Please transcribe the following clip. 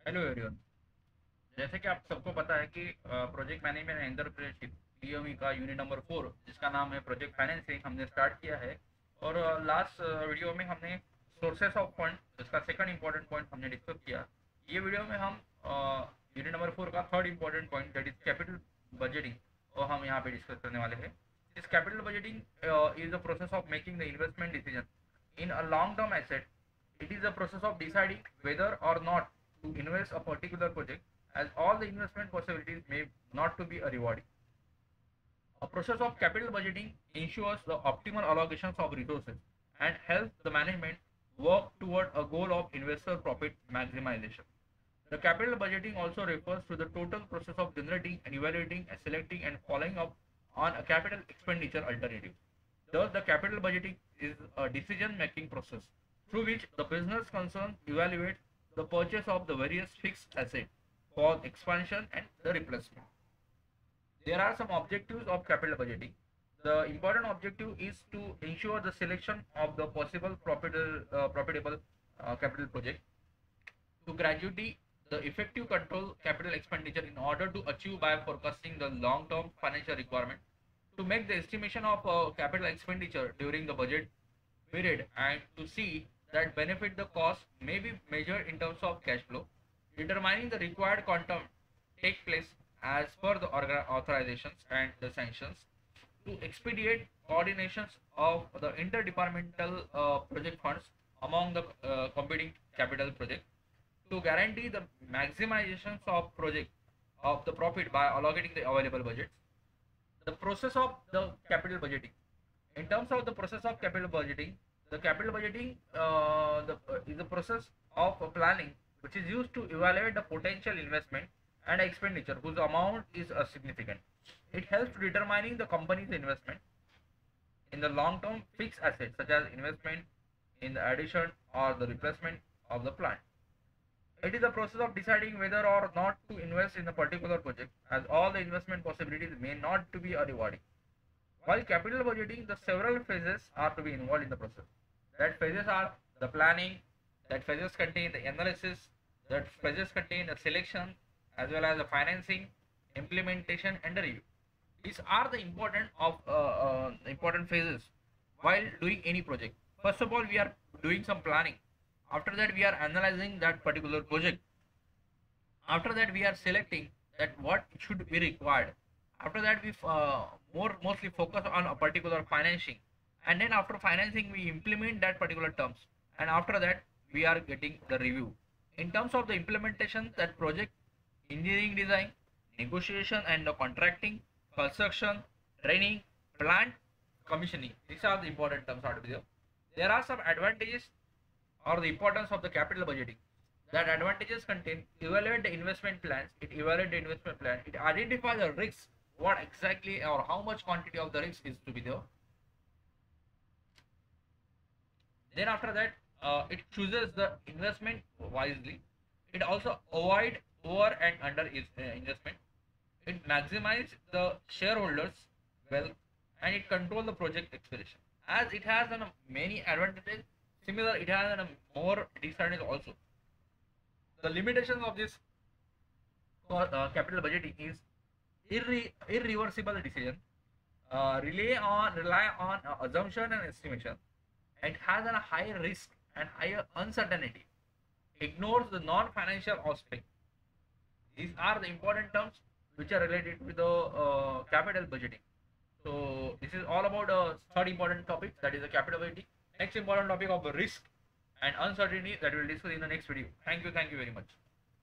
Hello everyone. जैसे कि आप सबको पता है कि project management and entrepreneurship PME का यूनिट नंबर 4 जिसका नाम है प्रोजेक्ट फाइनेंसिंग हमने स्टार्ट किया है। और लास्ट वीडियो में हमने सोर्सेस ऑफ फंड जिसका सेकंड इंपॉर्टेंट पॉइंट हमने डिस्कस किया। ये वीडियो में हम यूनिट नंबर 4 का third important point that is capital budgeting और हम यहाँ पे डिस्कस करने वाले हैं। इस capital budgeting is the process of making the investment decision in a long-term asset. It is a process of deciding whether or not to invest a particular project, as all the investment possibilities may not to be a rewarding. A process of capital budgeting ensures the optimal allocations of resources and helps the management work toward a goal of investor profit maximization. The capital budgeting also refers to the total process of generating and evaluating and selecting and following up on a capital expenditure alternative. Thus, the capital budgeting is a decision-making process through which the business concerned evaluates the purchase of the various fixed assets for expansion and the replacement. There are some objectives of capital budgeting. The important objective is to ensure the selection of the possible profitable capital project, to gradually the effective control capital expenditure in order to achieve by forecasting the long-term financial requirement, to make the estimation of capital expenditure during the budget period, and to see that benefit the cost may be measured in terms of cash flow, determining the required quantum take place as per the authorizations and the sanctions, to expedite coordinations of the interdepartmental project funds among the competing capital projects, to guarantee the maximizations of project of the profit by allocating the available budgets. The process of the capital budgeting. In terms of the process of capital budgeting, the capital budgeting is a process of planning which is used to evaluate the potential investment and expenditure whose amount is significant. It helps to determining the company's investment in the long-term fixed assets such as investment in the addition or the replacement of the plant. It is a process of deciding whether or not to invest in a particular project, as all the investment possibilities may not to be a rewarding. While capital budgeting, the several phases are to be involved in the process. That phases are the planning, that phases contain the analysis, that phases contain the selection, as well as the financing, implementation, and the review. These are the important phases while doing any project. First of all, we are doing some planning. After that, we are analyzing that particular project. After that, we are selecting that what should be required. After that, we mostly focus on a particular financing, and then after financing, we implement that particular terms, and after that, we are getting the review. In terms of the implementation, that project engineering design, negotiation and the contracting, construction, training, plant commissioning. These are the important terms are to be there. There are some advantages or the importance of the capital budgeting. That advantages contain evaluate the investment plans. It evaluate the investment plan. It identify the risks, what exactly or how much quantity of the risk is to be there. Then after that, it chooses the investment wisely. It also avoid over and under investment. It maximize the shareholders wealth, and it control the project expiration. As it has many advantages, similar it has more disadvantages also. The limitations of this capital budgeting is irreversible decision, rely on assumption and estimation. It has a higher risk and higher uncertainty. Ignores the non-financial aspect. These are the important terms which are related with the capital budgeting. So this is all about the third important topic, that is the capital budgeting. Next important topic of the risk and uncertainty that we will discuss in the next video. Thank you very much.